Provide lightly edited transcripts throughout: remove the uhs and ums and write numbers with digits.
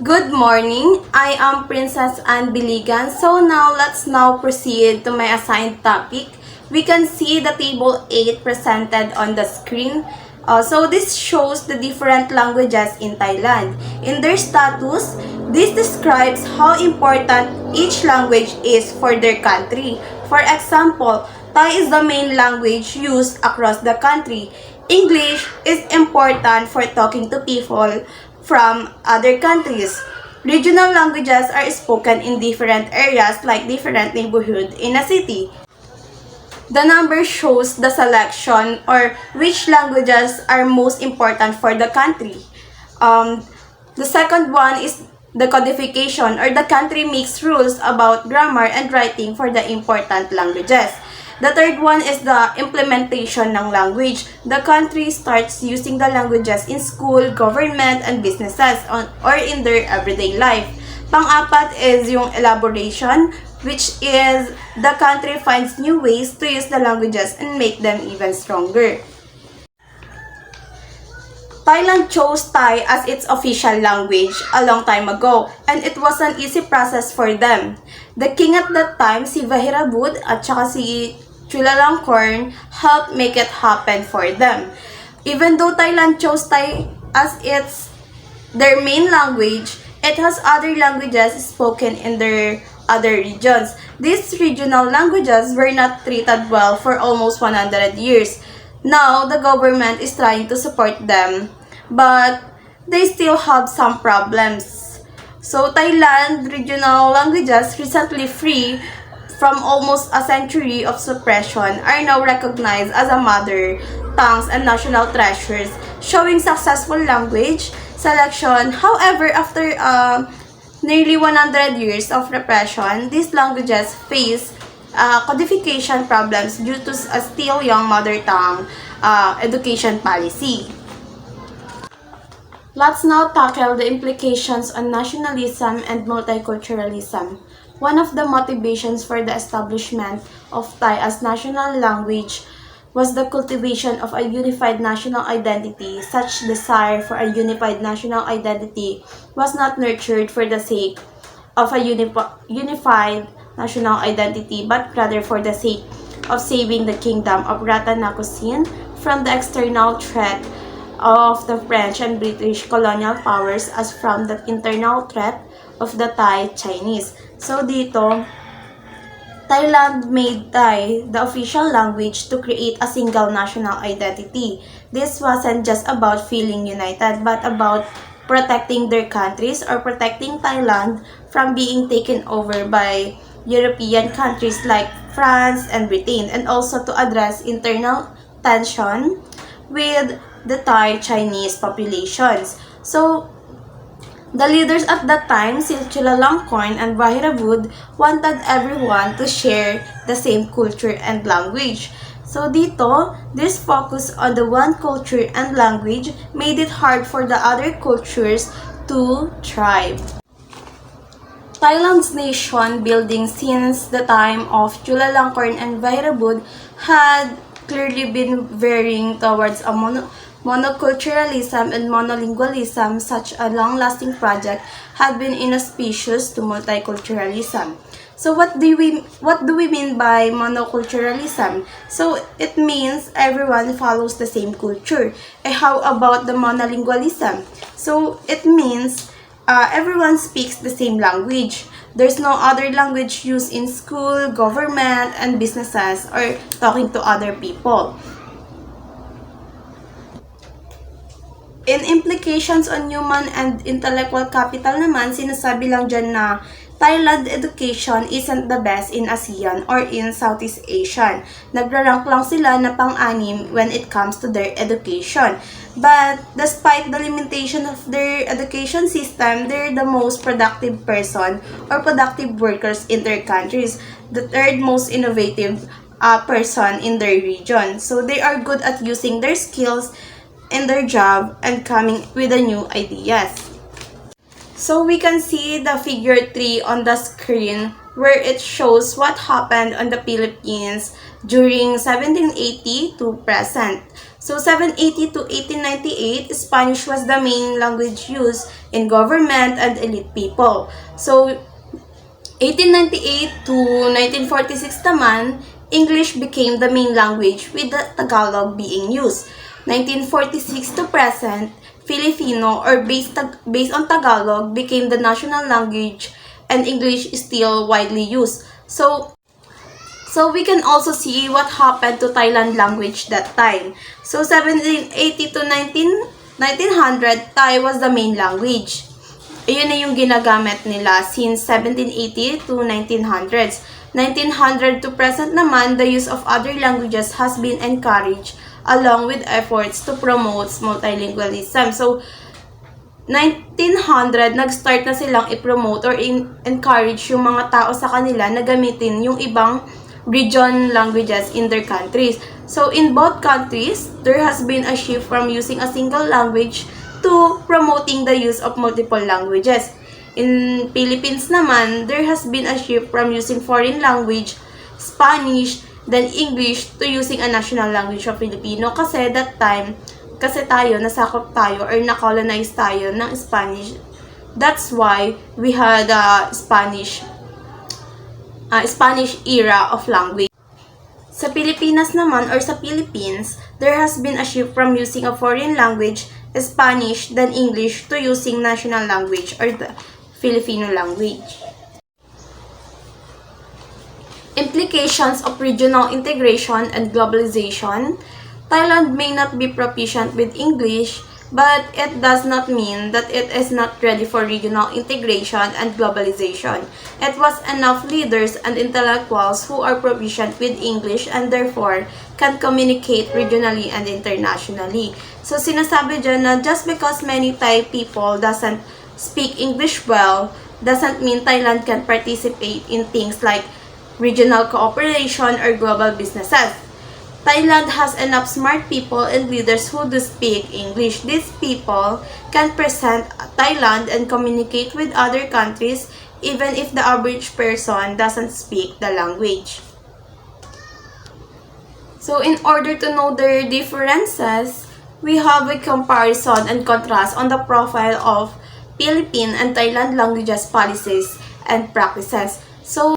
Good morning. I am Princess Anne Biligan. So let's proceed to my assigned topic. We can see the table 8 presented on the screen. So this shows the different languages in Thailand. In their status, this describes how important each language is for their country. For example, Thai is the main language used across the country. English is important for talking to people from other countries. Regional languages are spoken in different areas like different neighborhoods in a city. The number shows the selection or which languages are most important for the country. The second one is the codification or the country makes rules about grammar and writing for the important languages. The third one is the implementation ng language. The country starts using the languages in school, government, and businesses or in their everyday life. Pang-apat is yung elaboration, which is the country finds new ways to use the languages and make them even stronger. Thailand chose Thai as its official language a long time ago, and it was an easy process for them. The king at that time, si Vajirabhut at saka si Chulalongkorn, helped make it happen for them. Even though Thailand chose Thai as their main language, it has other languages spoken in their other regions. These regional languages were not treated well for almost 100 years. Now, the government is trying to support them, but they still have some problems. So, Thailand regional languages recently free from almost a century of suppression are now recognized as a mother tongues and national treasures, showing successful language selection. However, after nearly 100 years of repression, these languages face codification problems due to a still young mother tongue education policy. Let's now tackle the implications on nationalism and multiculturalism. One of the motivations for the establishment of Thai as national language was the cultivation of a unified national identity. Such desire for a unified national identity was not nurtured for the sake of a unified national identity, but rather for the sake of saving the kingdom of Ratanakosin from the external threat of the French and British colonial powers as from the internal threat of the Thai-Chinese. So dito, Thailand made Thai the official language to create a single national identity. This wasn't just about feeling united, but about protecting their countries or protecting Thailand from being taken over by European countries like France and Britain, and also to address internal tension with the Thai-Chinese populations. So, the leaders at that time, si Chulalongkorn and Vajirabhut, wanted everyone to share the same culture and language. So dito, this focus on the one culture and language made it hard for the other cultures to thrive. Thailand's nation building since the time of Chulalongkorn and Vajirabhut had clearly been veering towards a monoculturalism and monolingualism. Such a long-lasting project had been inauspicious to multiculturalism. So what do we mean by monoculturalism? So it means everyone follows the same culture. How about the monolingualism? So it means everyone speaks the same language. There's no other language used in school, government, and businesses or talking to other people. In implications on human and intellectual capital naman, sinasabi lang dyan na Thailand education isn't the best in ASEAN or in Southeast Asia. Nagra-rank lang sila na pang-anim when it comes to their education. But despite the limitation of their education system, they're the most productive person or productive workers in their countries. The third most innovative person in their region. So they are good at using their skills in their job and coming with the new ideas. So we can see the figure 3 on the screen where it shows what happened on the Philippines during 1780 to present. So 780 to 1898, Spanish was the main language used in government and elite people. So 1898 to 1946 naman, English became the main language with the Tagalog being used. 1946 to present, Filipino or based on Tagalog became the national language and English is still widely used. So we can also see what happened to Thailand language that time. So 1780 to 1900, Thai was the main language. Ayun na yung ginagamit nila since 1780 to 1900s. 1900 to present naman, the use of other languages has been encouraged along with efforts to promote multilingualism. So 1900, nag-start na silang i-promote or encourage yung mga tao sa kanila na gamitin yung ibang region languages in their countries. So in both countries, there has been a shift from using a single language to promoting the use of multiple languages. In Philippines naman, there has been a shift from using foreign language, Spanish, then English, to using a national language of Filipino. Kasi that time, nasakop tayo or na-colonize tayo ng Spanish. That's why we had Spanish era of language. Sa Pilipinas naman or sa Philippines, there has been a shift from using a foreign language, Spanish, then English, to using national language or the Filipino language. Implications of regional integration and globalization. Thailand may not be proficient with English, but it does not mean that it is not ready for regional integration and globalization. It was enough leaders and intellectuals who are proficient with English and therefore can communicate regionally and internationally. So sinasabi dyan na just because many Thai people doesn't speak English well, doesn't mean Thailand can participate in things like regional cooperation or global businesses. Thailand has enough smart people and leaders who do speak English. These people can present Thailand and communicate with other countries even if the average person doesn't speak the language. So in order to know their differences, we have a comparison and contrast on the profile of Philippine and Thailand languages policies and practices. So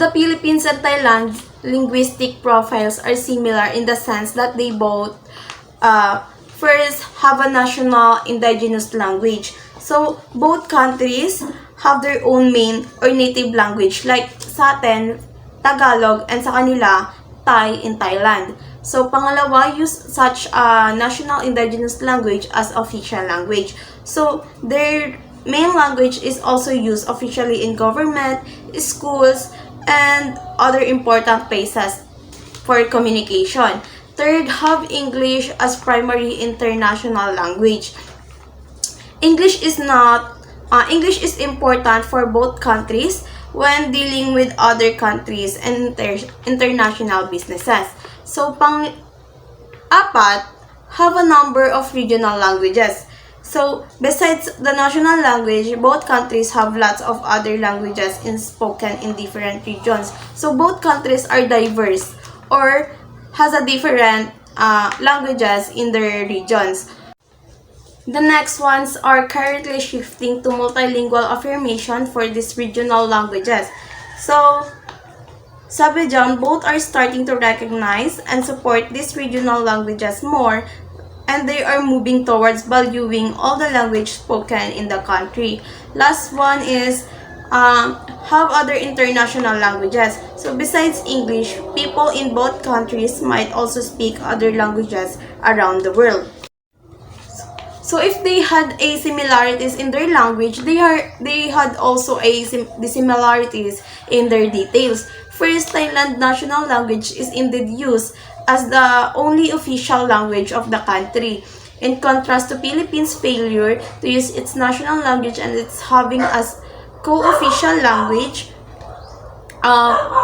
the Philippines and Thailand linguistic profiles are similar in the sense that they both first have a national indigenous language. So both countries have their own main or native language, like sa atin, Tagalog, and sa kanila, Thai in Thailand. So pangalawa, use such a national indigenous language as official language. So their main language is also used officially in government, schools, and other important places for communication. Third, have English as primary international language. English is important for both countries when dealing with other countries and international businesses. So pang-apat, have a number of regional languages. So, besides the national language, both countries have lots of other languages spoken in different regions. So, both countries are diverse or has a different languages in their regions. The next ones are currently shifting to multilingual affirmation for these regional languages. So, sabi dyan, both are starting to recognize and support these regional languages more, and they are moving towards valuing all the language spoken in the country. Last one is have other international languages. So besides English, people in both countries might also speak other languages around the world. So if they had a similarities in their language, they had also the similarities in their details. First, Thailand national language is indeed used as the only official language of the country. In contrast to Philippines' failure to use its national language and its having as co-official language,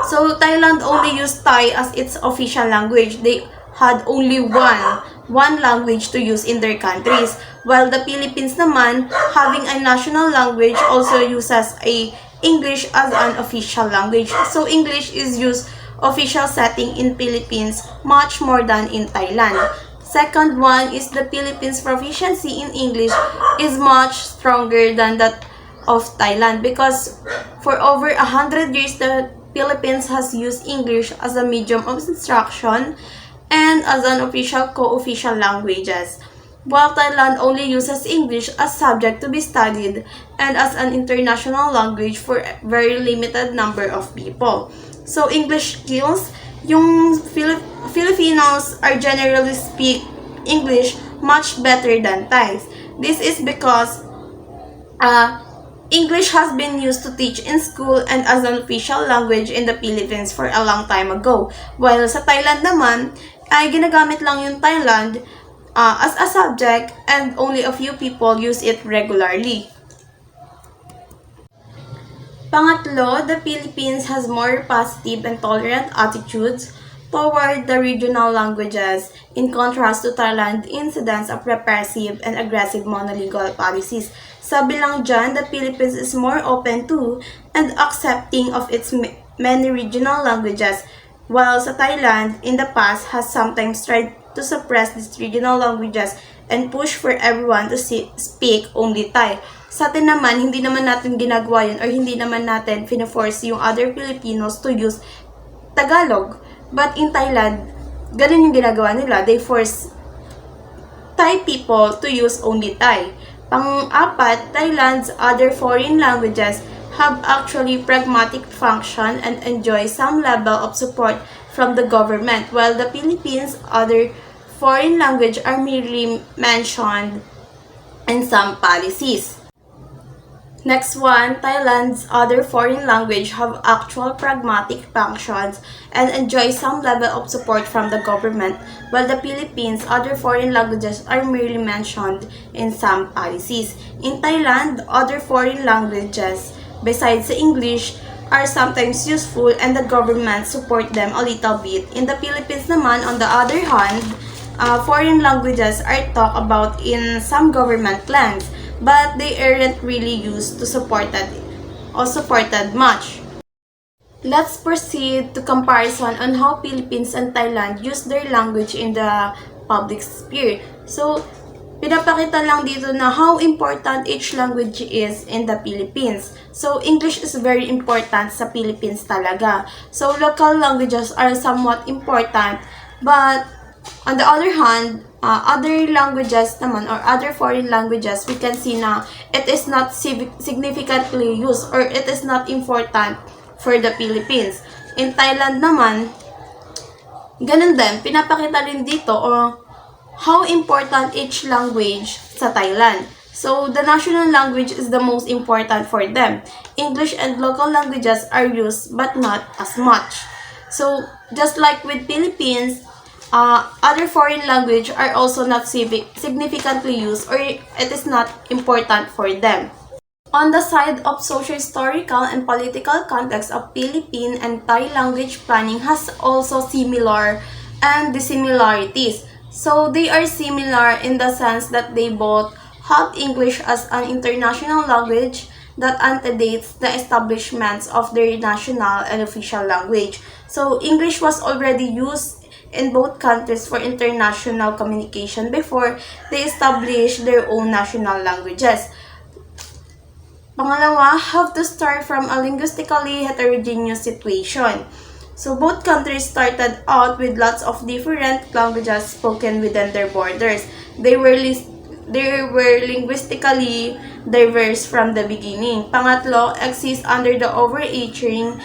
so Thailand only used Thai as its official language. They had only one language to use in their countries, while the Philippines naman, having a national language, also uses English as an official language. So English is used official setting in Philippines much more than in Thailand. Second one is the Philippines' proficiency in English is much stronger than that of Thailand because for over 100 years the Philippines has used English as a medium of instruction and as an official co-official languages, while Thailand only uses English as subject to be studied and as an international language for a very limited number of people. So English skills, yung Filipinos are generally speak English much better than Thais. This is because English has been used to teach in school and as an official language in the Philippines for a long time ago. While sa Thailand naman, ay ginagamit lang yung Thailand as a subject and only a few people use it regularly. Pangatlo, the Philippines has more positive and tolerant attitudes toward the regional languages in contrast to Thailand's incidence of repressive and aggressive monolingual policies. Sabi lang dyan, the Philippines is more open to and accepting of its many regional languages, while sa Thailand, in the past, has sometimes tried to suppress these regional languages and push for everyone to speak only Thai. Sa atin naman, hindi naman natin ginagawa yun or hindi naman natin fina-force yung other Filipinos to use Tagalog. But in Thailand, ganun yung ginagawa nila. They force Thai people to use only Thai. Pang-apat, Thailand's other foreign languages have actually pragmatic function and enjoy some level of support from the government, while the Philippines' other foreign language are merely mentioned in some policies. Next one, Thailand's other foreign language have actual pragmatic functions and enjoy some level of support from the government, while the Philippines' other foreign languages are merely mentioned in some policies. In Thailand, other foreign languages, besides the English, are sometimes useful and the government support them a little bit. In the Philippines naman, on the other hand, foreign languages are talked about in some government plans, but they aren't really used to supported much. Let's proceed to comparison on how Philippines and Thailand use their language in the public sphere. So, pinapakita lang dito na how important each language is in the Philippines. So, English is very important sa Philippines talaga. So, local languages are somewhat important, but on the other hand, other languages naman or other foreign languages, we can see na it is not significantly used or it is not important for the Philippines. In Thailand naman, ganun din, pinapakita rin dito how important each language sa Thailand. So, the national language is the most important for them. English and local languages are used but not as much. So, just like with Philippines, other foreign language are also not significantly used or it is not important for them. On the side of socio-historical and political context of Philippine and Thai language planning has also similar and dissimilarities. So they are similar in the sense that they both have English as an international language that antedates the establishments of their national and official language. So English was already used in both countries for international communication before they established their own national languages. Pangalawa, have to start from a linguistically heterogeneous situation. So both countries started out with lots of different languages spoken within their borders. They were linguistically diverse from the beginning. Pangatlo, exist under the overarching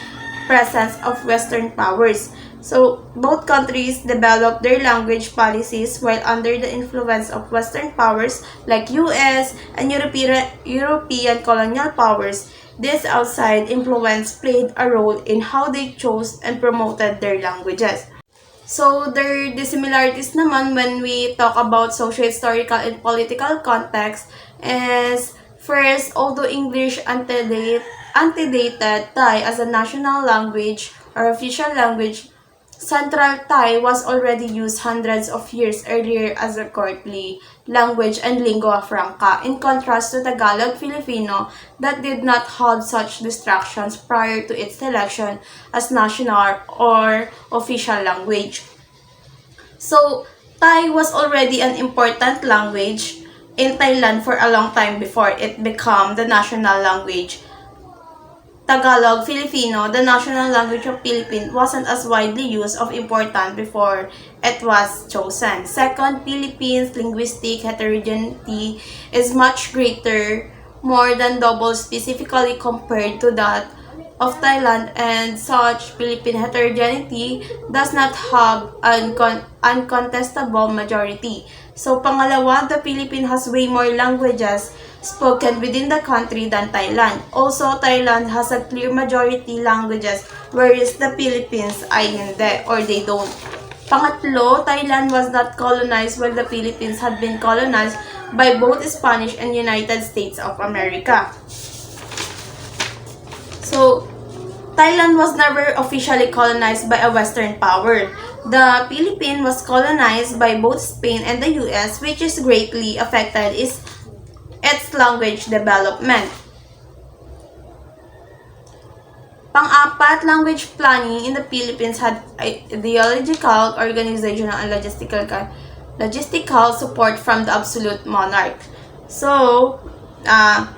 presence of Western powers. So, both countries developed their language policies while under the influence of Western powers like US and European colonial powers. This outside influence played a role in how they chose and promoted their languages. So, their dissimilarities naman when we talk about socio-historical and political context is first, although English antedated Thai as a national language or official language, Central Thai was already used hundreds of years earlier as a courtly language and lingua franca, in contrast to Tagalog Filipino that did not have such distractions prior to its selection as national or official language. So, Thai was already an important language in Thailand for a long time before it became the national language. Tagalog, Filipino, the national language of Philippines, wasn't as widely used or important before it was chosen. Second, Philippines' linguistic heterogeneity is much greater, more than double specifically compared to that of Thailand, and such Philippine heterogeneity does not have an uncontestable majority. So, pangalawa, the Philippines has way more languages spoken within the country than Thailand. Also, Thailand has a clear majority languages, whereas the Philippines ay hindi, or they don't. Pangatlo, Thailand was not colonized while the Philippines had been colonized by both Spanish and United States of America. So, Thailand was never officially colonized by a Western power. The Philippines was colonized by both Spain and the US, which is greatly affected its language development. Pang-apat, language planning in the Philippines had ideological, organizational, and logistical support from the absolute monarch. So,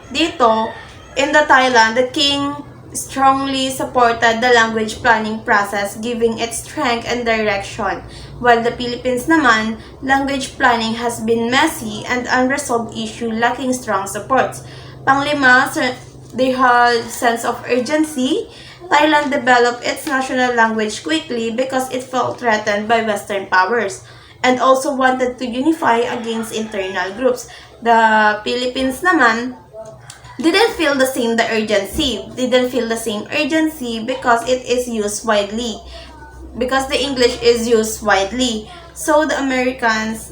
dito, in the Thailand, the king strongly supported the language planning process, giving it strength and direction. While the Philippines naman, language planning has been messy and unresolved issue lacking strong supports. Panglima, they had sense of urgency. Thailand developed its national language quickly because it felt threatened by Western powers and also wanted to unify against internal groups. The Philippines naman didn't feel the same urgency because it is used widely, because the English is used widely. So the Americans